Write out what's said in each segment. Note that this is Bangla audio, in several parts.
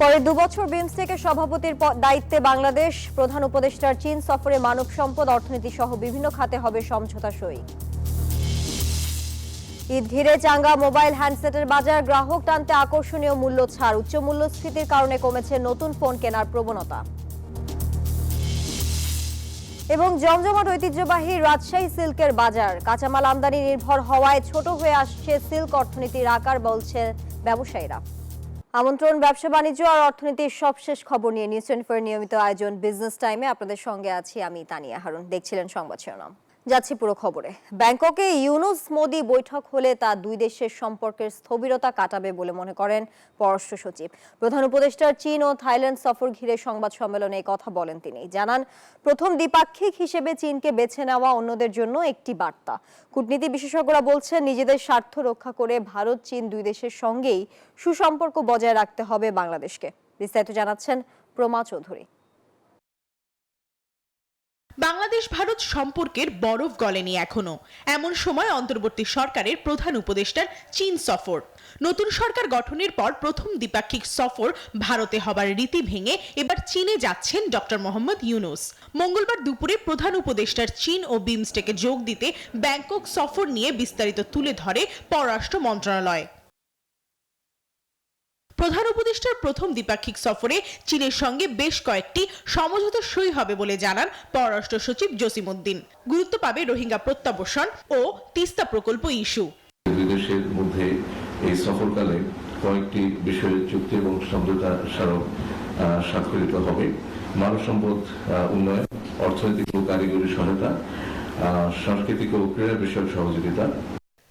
পরে 2 বছর বিমস্টেকের সভাপতির দায়িত্বে বাংলাদেশ। প্রধান উপদেষ্টার চীন সফরে মানব সম্পদ, অর্থনীতি সহ বিভিন্ন খাতে হবে সমঝোতা সই। ঈদ ঘিরে চাঙ্গা মোবাইল হ্যান্ডসেটের বাজার, গ্রাহক টানতে আকর্ষণীয় মূল্য ছাড়। উচ্চ মূল্যস্ফীতির কারণে কমেছে নতুন ফোন কেনার প্রবণতা। এবং জমজমাট ঐতিহ্যবাহী রাজশাহী সিল্কের বাজার, কাঁচামাল আমদানি নির্ভর হওয়ায় ছোট হয়ে আসছে সিল্ক অর্থনীতির আকার, বলছে ব্যবসায়ীরা। আমন্ত্রণ ব্যবসা বাণিজ্য আর অর্থনীতির সবশেষ খবর নিয়ে নিউজ 24 নিয়মিত আয়োজন বিজনেস টাইমে আপনাদের সঙ্গে আছি আমি তানিয়া হারুন। দেখছিলেন সংবাদ শিরোনাম, যাচ্ছি পুরো খবরে। ব্যাংককে ইউনুস মোদি বৈঠক হলে তা দুই দেশের সম্পর্কের স্থবিরতা কাটাবে বলে মনে করেন পররাষ্ট্র সচিব। প্রধান উপদেষ্টার চীন ও থাইল্যান্ড সফর ঘিরে সংবাদ সম্মেলনে এই কথা বলেন তিনি। জানান, প্রথম দ্বিপাক্ষিক হিসেবে চীনকে বেছে নেওয়া অন্যদের জন্য একটি বার্তা। কূটনীতি বিশেষজ্ঞরা বলছেন, নিজেদের স্বার্থ রক্ষা করে ভারত চীন দুই দেশের সঙ্গেই সুসম্পর্ক বজায় রাখতে হবে বাংলাদেশকে। বিস্তারিত জানাচ্ছেন প্রমা চৌধুরী। বাংলাদেশ ভারত সম্পর্কের বরফ গলেনি এখনো। এমন সময় অন্তর্বর্তী সরকারের প্রধান উপদেষ্টার চীন সফর। নতুন সরকার গঠনের পর প্রথম দ্বিপাক্ষিক সফর ভারতে হবার রীতি ভেঙে এবার চীনে যাচ্ছেন ডক্টর মোহাম্মদ ইউনুস। মঙ্গলবার দুপুরে প্রধান উপদেষ্টার চীন ও বিমস্টেকে যোগ দিতে ব্যাংকক সফর নিয়ে বিস্তারিত তুলে ধরে পররাষ্ট্র মন্ত্রণালয়। প্রধান উপদেষ্টার প্রথম দ্বিপাক্ষিক সফরে চীনের সঙ্গে বেশ কয়েকটি সমঝোতা সই হবে বলে জানান পররাষ্ট্র সচিব জসিমউদ্দিন। গুরুত্ব পাবে রোহিঙ্গা প্রত্যাবর্ষণ ও তিস্তা প্রকল্প ইস্যু। দুই দেশের মধ্যে এই সফরকালে কয়েকটি বিষয়ে চুক্তি এবং সমঝোতা স্মারক স্বাক্ষরিত হবে। মানব সম্পদ উন্নয়ন, অর্থনৈতিক ও কারিগরি সহায়তা, সাংস্কৃতিক ও ক্রীড়া বিষয়ক সহযোগিতা।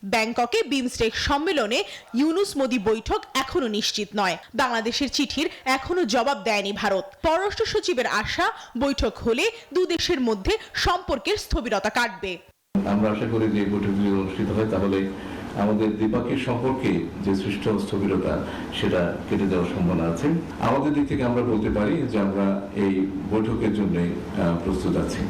ব্যাংককে বিমস্টেক সম্মেলনে ইউনুস মোদি বৈঠক এখনো নিশ্চিত নয়। বাংলাদেশের চিঠির এখনো জবাব দেয়নি ভারত। পররাষ্ট্র সচিবের আশা, বৈঠক হলে দু দেশের মধ্যে সম্পর্কের স্থবিরতা কাটবে। আমরা আশা করি যে বৈঠকগুলি অনুষ্ঠিত হয় তাহলে আমাদের দ্বিপাক্ষিক সম্পর্কে যে সৃষ্ট স্থবিরতা সেটা কেটে যাওয়ার সম্ভাবনা আছে। আমাদের দিক থেকে আমরা বলতে পারি যে আমরা এই বৈঠকের জন্য প্রস্তুত আছি।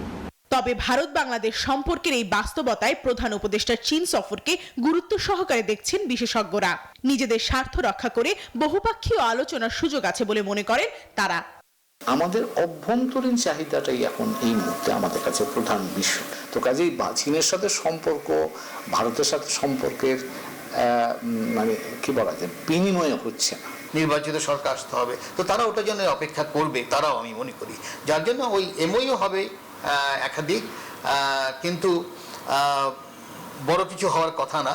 তবে ভারত বাংলাদেশ সম্পর্কের এই বাস্তবতায় প্রধান উপদেষ্টার চীন সফরকে গুরুত্ব সহকারে দেখছেন বিশেষজ্ঞরা। নিজেদের স্বার্থ রক্ষা করে বহুপাক্ষীয় আলোচনার সুযোগ আছে বলে মনে করেন তারা। আমাদের অভ্যন্তরীণ চাহিদাটাই এখন এই মুহূর্তে আমাদের কাছে প্রধান বিষয়। তো কাজেই চীনের সাথে সম্পর্ক, ভারতের সাথে সম্পর্কের মানে কি বলা যায়, বিনিময় হচ্ছে না। নির্বাচিত সরকার আসতে হবে, তো তারা ওটার জন্য অপেক্ষা করবে, তারাও আমি মনে করি। যার জন্য ওই এমওইও হবে একাধিক, কিন্তু বড় কিছু হওয়ার কথা না।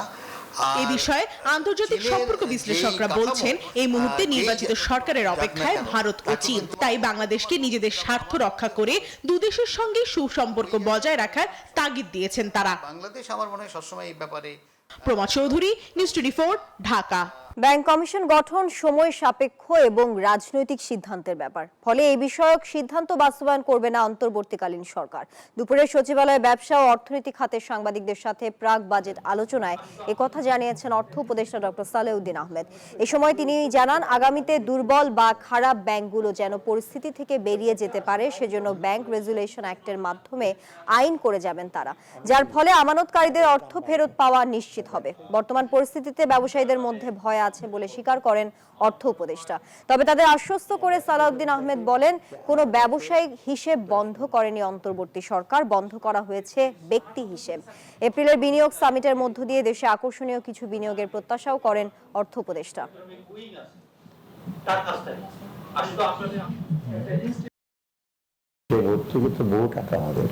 এই বিষয়ে আন্তর্জাতিক সম্পর্ক বিশ্লেষকরা বলছেন, এই মুহূর্তে নির্বাচিত সরকারের অপেক্ষায় ভারত ও চীন। তাই বাংলাদেশকে নিজেদের স্বার্থ রক্ষা করে দুদেশের সঙ্গে সুসম্পর্ক বজায় রাখার তাগিদ দিয়েছেন তারা। বাংলাদেশ আমার মনে হয় সবসময় এই ব্যাপারে। Proma Chowdhury, news 24, Dhaka. Bank commission গঠন সময় সাপেক্ষ এবং রাজনৈতিক সিদ্ধান্তের ব্যাপার। ফলে এই বিষয়ক সিদ্ধান্ত বাস্তবায়ন করবে না অন্তর্বর্তীকালীন সরকার। দুপুরে সচিবালয়ে ব্যবসা ও অর্থনীতি খাতের সাংবাদিকদের সাথে প্রাক বাজেট আলোচনায় একথা জানিয়েছেন অর্থ উপদেষ্টা ডক্টর সালেউদ্দিন আহমেদ। এ সময় তিনি জানান, আগামীতে দুর্বল বা খারাপ ব্যাংকগুলো যেন পরিস্থিতি থেকে বেরিয়ে যেতে পারে, সেজন্য ব্যাংক রেজুলেশন অ্যাক্টের মাধ্যমে আইন করে যাবেন তারা, যার ফলে আমানতকারীদের অর্থ ফেরত পাওয়া নিশ্চিত হবে। বর্তমান পরিস্থিতিতে ব্যবসায়ীদের মধ্যে ভয় আছে বলে স্বীকার করেন অর্থ উপদেষ্টা। তবে তাদের আশ্বস্ত করে সালাউদ্দিন আহমেদ বলেন, কোনো ব্যবসায়িক হিসেব বন্ধ করেনি অন্তর্বর্তী সরকার, বন্ধ করা হয়েছে ব্যক্তি হিসেব। এপ্রিলের বিনিয়োগ সামিটের মধ্য দিয়ে দেশে আকর্ষণীয় কিছু বিনিয়োগের প্রত্যাশাও করেন অর্থ উপদেষ্টা। ভর্তুকি তো বহু টাকা আমাদের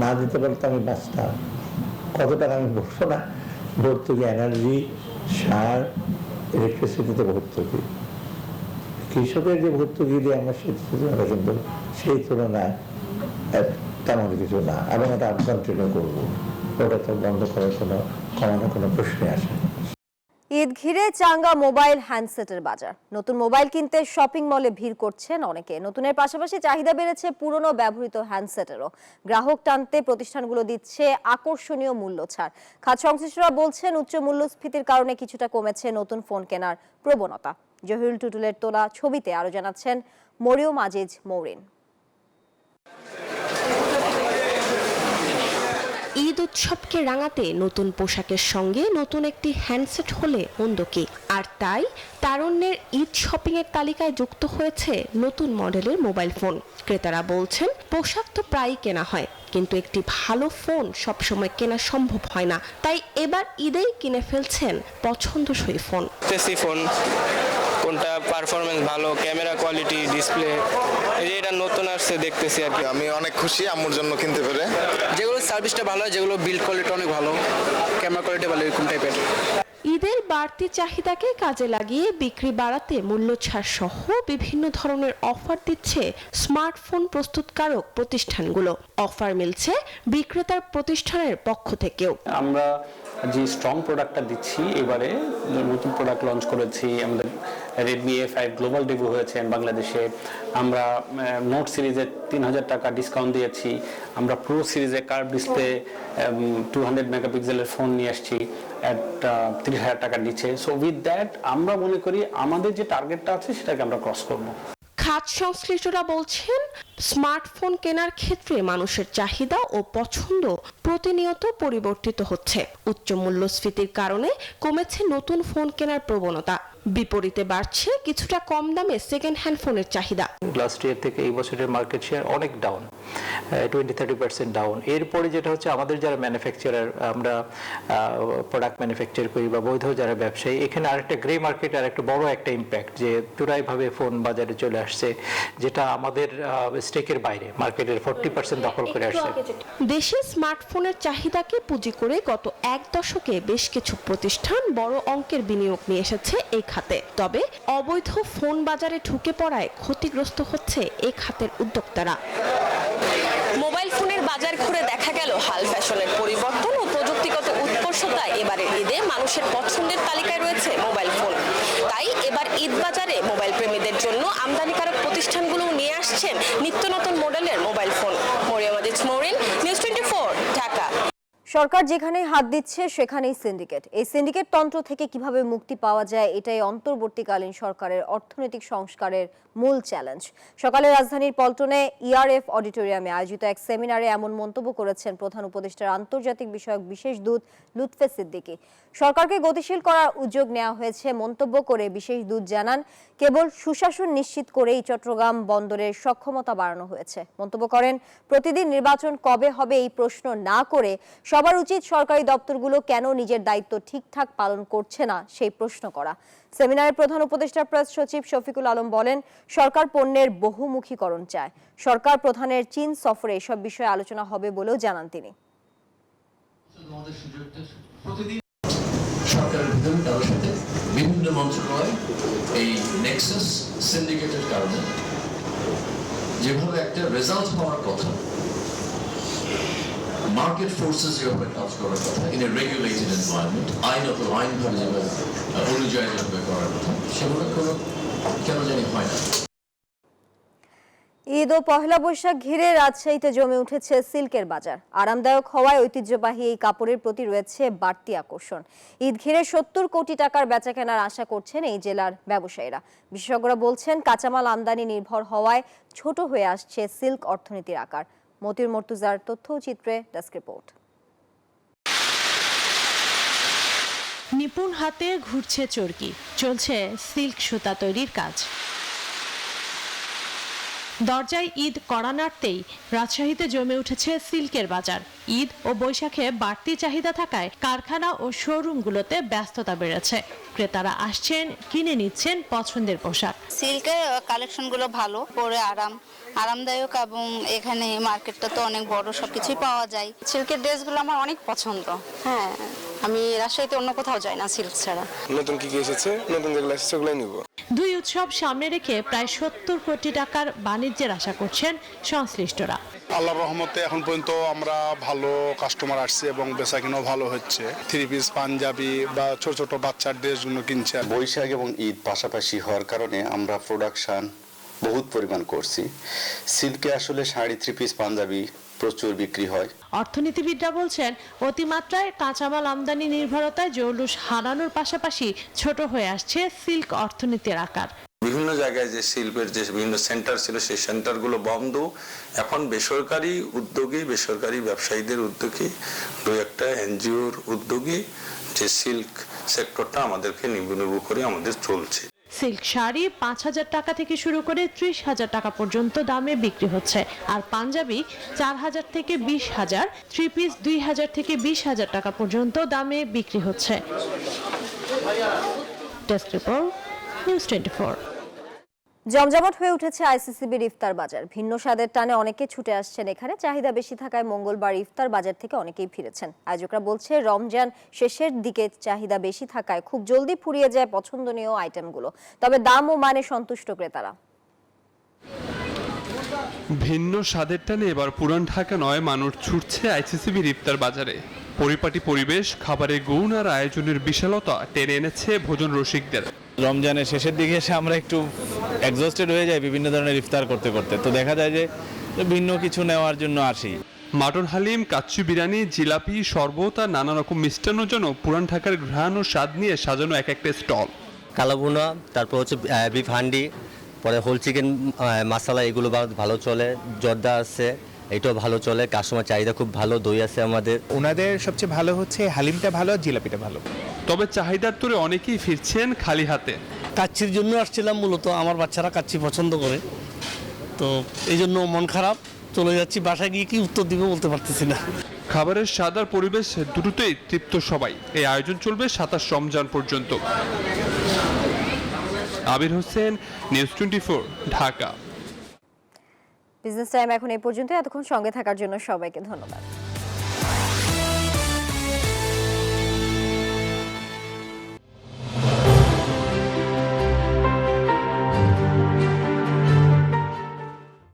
না দিতে পারলে তো আমি বাঁচতাম। কত টাকা আমি বলবো না। ভর্তুকি এনার্জি, সার, ইলেকট্রিসিটিতে ভর্তুকি, কৃষকের যে ভর্তুকি দিয়ে আমরা কিন্তু সেই তুলনায় তেমন কিছু না, এবং এটা কন্টিনিউ করবো। ওটা তো বন্ধ করার কোনো কমানোর কোনো প্রশ্নই আসে না। ঈদ ঘিরে চাঙ্গা মোবাইল হ্যান্ডসেটের বাজার। নতুন মোবাইল কিনতে শপিং মলে ভিড় করছেন অনেকে। নতুনের পাশাপাশি চাহিদা বেড়েছে পুরনো ব্যবহৃত হ্যান্ডসেটেরও। গ্রাহক টানতে প্রতিষ্ঠানগুলো দিচ্ছে আকর্ষণীয় মূল্য ছাড়। খাত সংশ্লিষ্টরা বলছেন, উচ্চ মূল্যস্ফীতির কারণে কিছুটা কমেছে নতুন ফোন কেনার প্রবণতা। জহিরুল টুটুলের তোলা ছবিতে আরো জানাচ্ছেন মরিয়ম আজিজ মৌরিন। ঈদ উৎসবকে রাঙাতে নতুন পোশাকের সঙ্গে নতুন একটি হ্যান্ডসেট হলে মন্দ কি। আর তাই তারুণ্যের ঈদ শপিংয়ের তালিকায় যুক্ত হয়েছে নতুন মডেলের মোবাইল ফোন। ক্রেতারা বলছেন পোশাক তো প্রায়ই কেনা হয়, কিন্তু একটি ভালো ফোন সবসময় কেনা সম্ভব হয় না, তাই এবার ঈদেই কিনে ফেলছেন পছন্দসই ফোন। ফোন কোনটা পারফরমেন্স ভালো, ক্যামেরা কোয়ালিটি, ডিসপ্লে, এটা নতুন আসছে দেখতেছি আর কি। আমি অনেক খুশি আম্মুর জন্য কিনতে পেরে। যেগুলো সার্ভিসটা ভালো হয়, যেগুলো বিল্ড কোয়ালিটি অনেক ভালো, ক্যামেরা কোয়ালিটি ভালো, এরকম টাইপের। ঈদের বাড়তি চাহিদাকে কাজে লাগিয়ে বিক্রি বাড়াতে মূল্য ছাড় সহ বিভিন্ন ধরনের অফার দিচ্ছে স্মার্টফোন প্রস্তুতকারক প্রতিষ্ঠানগুলো। অফার মিলছে বিক্রেতার প্রতিষ্ঠানের পক্ষ থেকেও। আমরা যে স্ট্রং প্রোডাক্টটা দিচ্ছি, এবারে নতুন প্রোডাক্ট লঞ্চ করেছি। আমাদের রেডমি A5 গ্লোবাল ডেবিউ হয়েছে বাংলাদেশে। আমরা নোট সিরিজে 3000 টাকা ডিসকাউন্ট দিয়েছি। আমরা প্রো সিরিজে কার্ভ ডিসপ্লে 200 মেগাপিক্সেলের ফোন নিয়ে আসছি অ্যাট 30,000 টাকা নিচে। সো উইথ দ্যাট আমরা মনে করি আমাদের যে টার্গেটটা আছে সেটাকে আমরা ক্রস করব। খাত সংশ্লিষ্টরা বলছেন, স্মার্টফোন কেনার ক্ষেত্রে মানুষের চাহিদা ও পছন্দ প্রতিনিয়ত পরিবর্তিত হচ্ছে। উচ্চ মূল্যস্ফীতির কারণে কমেছে নতুন ফোন কেনার প্রবণতা, বিপরীতে বাড়ছে কিছুটা কম দামে সেকেন্ড হ্যান্ড ফোনের চাহিদা। লাস্ট ইয়ার থেকে এই বছরের মার্কেট শেয়ার অনেক ডাউন, 20-30% ডাউন। এরপরে যেটা হচ্ছে, আমাদের যারা ম্যানুফ্যাকচারার, আমরা প্রোডাক্ট ম্যানুফ্যাকচার করি বা বৈধ যারা ব্যবসায়ী, এখানে আরেকটা গ্রে মার্কেট আর একটা বড় একটা ইম্প্যাক্ট, যে চোরাইভাবে ফোন বাজারে চলে আসছে, যেটা আমাদের স্টেকের বাইরে মার্কেটের 40% দখল করে আসছে। দেশে স্মার্টফোনের চাহিদাকে পুঁজি করে গত এক দশকে বেশ কিছু প্রতিষ্ঠান বড় অঙ্কের বিনিয়োগ নিয়ে এসেছে এই খাতে। তবে অবৈধ ফোন বাজারে ঢুকে পড়ায় ক্ষতিগ্রস্ত হচ্ছে এই খাতের উদ্যোক্তারা। মোবাইল ফোনের বাজার ঘুরে দেখা গেল হাল ফ্যাশনের পরিবর্তন ও প্রযুক্তিগত উৎকর্ষতায় এবারের ঈদে মানুষের পছন্দের তালিকায় রয়েছে মোবাইল ফোন। তাই এবার ঈদ বাজারে মোবাইল প্রেমীদের জন্য আমদানিকারক প্রতিষ্ঠানগুলো নিয়ে আসছেন নিত্য নতুন মডেলের mobile phone. Mariam Aziz Moreen, news 24, Dhaka. সরকার যেখানেই হাত দিচ্ছে সেখানেই সিন্ডিকেট। এই সিন্ডিকেট তন্ত্র থেকে কিভাবে মুক্তি পাওয়া যায়, এটাই অন্তর্বর্তীকালীন সরকারের অর্থনৈতিক সংস্কারের মূল চ্যালেঞ্জ। সকালে রাজধানীর পল্টনে ERF অডিটোরিয়ামে আয়োজিত এক সেমিনারে এমন মন্তব্য করেছেন প্রধান উপদেষ্টার আন্তর্জাতিক বিষয়ক বিশেষ দূত লুৎফে সিদ্দিকী। সরকারকে গতিশীল করার উদ্যোগ নেওয়া হয়েছে মন্তব্য করে বিশেষ দূত জানান, কেবল সুশাসন নিশ্চিত করেই চট্টগ্রাম বন্দরের সক্ষমতা বাড়ানো হয়েছে। মন্তব্য করেন, প্রতিদিন নির্বাচন কবে হবে এই প্রশ্ন না করে সবার উচিত সরকারি দপ্তরগুলো কেন নিজের দায়িত্ব ঠিকঠাক পালন করছে না সেই প্রশ্ন করা। সেমিনারে প্রধান উপদেষ্টা প্রেস সচিব শফিকুল আলম বলেন, সরকার পণ্যের বহুমুখীকরণ চায়। সরকার প্রধানের চীন সফরে এসব বিষয়ে আলোচনা হবে বলেও জানান তিনি। সরকারের ভিতরে তাদের সাথে বিভিন্ন মন্ত্রণালয় এই নেক্সাস সিন্ডিকেটের কারণে যেভাবে একটা রেজাল্ট হওয়ার কথা, মার্কেট ফোর্সেস যেভাবে কাজ করার কথা, ইন এ রেগুলেটেড এনভায়রনমেন্ট, আইনত আইনভাবে যেভাবে অনুযায়ী যেভাবে করার কথা, সেগুলো কোনো কেন জানি হয় না। ঈদ ও পহেলা বৈশাখ ঘিরে রাজশাহীতে জমে উঠেছে সিল্কের বাজার। আরামদায়ক হওয়ায় ঐতিহ্যবাহী এই কাপড়ের প্রতি রয়েছে বাড়তি আকর্ষণ। ঈদ ঘিরে 70 কোটি টাকার বেচাকেনার আশা করছেন এই জেলার ব্যবসায়ীরা। বিশেষজ্ঞরা বলছেন, কাঁচামাল আমদানি নির্ভর হওয়ায় ছোট হয়ে আসছে সিল্ক অর্থনীতির আকার। মতিউর মর্তুজার তথ্য চিত্রে ডেস্ক রিপোর্ট। নিপুণ হাতে ঘুরছে চরকি, চলছে সিল্ক সুতা তৈরির কাজ। দরজায় ঈদ কড়া নাড়তেই রাজশাহীতে জমে উঠেছে সিল্কের বাজার। ঈদ ও বৈশাখে বাড়তি চাহিদা থাকায় কারখানা ও শোরুমগুলোতে ব্যস্ততা বেড়েছে। ক্রেতারা আসছেন, কিনে নিচ্ছেন পছন্দের পোশাক। সিল্কের কালেকশনগুলো ভালো, পরে আরামদায়ক, এবং এখানে মার্কেটটা তো অনেক বড়, সবকিছুই পাওয়া যায়। সিল্কের ড্রেসগুলো আমার অনেক পছন্দ। হ্যাঁ, আমি রাজশাহীতে অন্য কোথাও যাই না সিল্ক ছাড়া। নতুন কি এসেছে, নতুন যেগুলো এসেছে সেগুলোই নিব। দুই উৎসব সামনে রেখে প্রায় 70 কোটি টাকার বাণিজ্যের আশা করছেন সংশ্লিষ্টরা। আল্লাহর রহমতে এখন পর্যন্ত আমরা ভালো কাস্টমার আসছে এবং বেচাকেনাও ভালো হচ্ছে। 3 পিস, পাঞ্জাবি বা ছোট ছোট বাচ্চার ড্রেসগুলো কিনছে। বৈশাখ এবং ঈদ পাশাপাশি হওয়ার কারণে আমরা প্রোডাকশন বহুত পরিমাণ করছি। সিল্কে আসলে শাড়ি, 3 পিস, পাঞ্জাবি প্রচুর বিক্রি হয়। অর্থনীতিবিদরা বলছেন, অতিমাত্রায় কাঁচামাল আমদানি নির্ভরতায় জৌলুস হারানোর পাশাপাশি ছোট হয়ে আসছে সিল্ক অর্থনীতির আকার। বিভিন্ন জায়গায় যে শিল্পের যে বিভিন্ন সেন্টার ছিল, সেই সেন্টারগুলো বন্ধ। এখন বেসরকারি উদ্যোগে, বেসরকারি ব্যবসায়ীদের উদ্যোগে, দু একটা NGOর উদ্যোগে যে সিল্ক সেক্টরটা আমাদেরকে নিবু করে আমাদের চলছে। সিল্ক শাড়ি 5,000 টাকা থেকে শুরু করে 30,000 টাকা পর্যন্ত দামে বিক্রি হচ্ছে, আর পাঞ্জাবি 4,000 থেকে 20,000, 3 পিস 2,000 থেকে 20,000 টাকা পর্যন্ত দামে বিক্রি হচ্ছে। Desk report, news 24। জমজমাট হয়ে উঠেছে আইসিসিবির ইফতার বাজার। ভিন্ন স্বাদের টানে অনেকে ছুটে আসছেন এখানে। চাহিদা বেশি থাকায় মঙ্গলবার ইফতার বাজার থেকে অনেকেই ফিরেছেন। আয়োজকরা বলছে, রমজান শেষের দিকে চাহিদা বেশি থাকায় খুব জলদি ফুরিয়ে যায় পছন্দনীয় আইটেমগুলো। তবে দাম ও মানে সন্তুষ্ট ক্রেতারা। ভিন্ন স্বাদের টানে এবার পুরান ঢাকা নয়, মানুষ ছুটছে আইসিসিবির ইফতার বাজারে। পরিপাটি পরিবেশ, খাবারের গুণ আর আয়োজনের বিশালতা টেনে এনেছে ভোজন রসিকদের। রমজানের শেষের দিকে এসে আমরা একটু এক্সস্টেড হয়ে যাই বিভিন্ন ধরনের ইফতার করতে করতে, তো দেখা যায় যে ভিন্ন কিছু নেওয়ার জন্য আসি। মাটন হালিম, কাচ্চি বিরিয়ানি, জিলাপি, শরবত আর নানা রকম মিষ্টান্ন যেন পুরান ঢাকার ঘ্রাণ ও স্বাদ নিয়ে সাজানো এক একটা স্টল। কালাভুনা, তারপর হচ্ছে বিফ হান্ডি, পরে হোল চিকেন মশলা, এগুলো ভালো চলে। জর্দা আছে, এটাও ভালো চলে। কাস্টমার চাহিদা খুব ভালো। দই আছে আমাদের। ওনাদের সবচেয়ে ভালো হচ্ছে হালিমটা ভালো, জিলাপিটা ভালো। তবে চাহিদার তোরে অনেকেই ফিরছেন খালি হাতে। কাচ্চির জন্য আসছিলাম মূলত, আমার বাচ্চারা কাচ্চি পছন্দ করে, তো এই জন্য মন খারাপ। চলে যাচ্ছি, বাসায় গিয়ে কি উত্তর দিব বলতে পারতেছি না। খাবারের স্বাদ আর পরিবেশ দুটোতেই তৃপ্ত সবাই। এই আয়োজন চলবে 27 রমজান পর্যন্ত। Abir Hossain, news 24, Dhaka. Business time এখন এই পর্যন্ত। এতক্ষণ সঙ্গে থাকার জন্য সবাইকে ধন্যবাদ।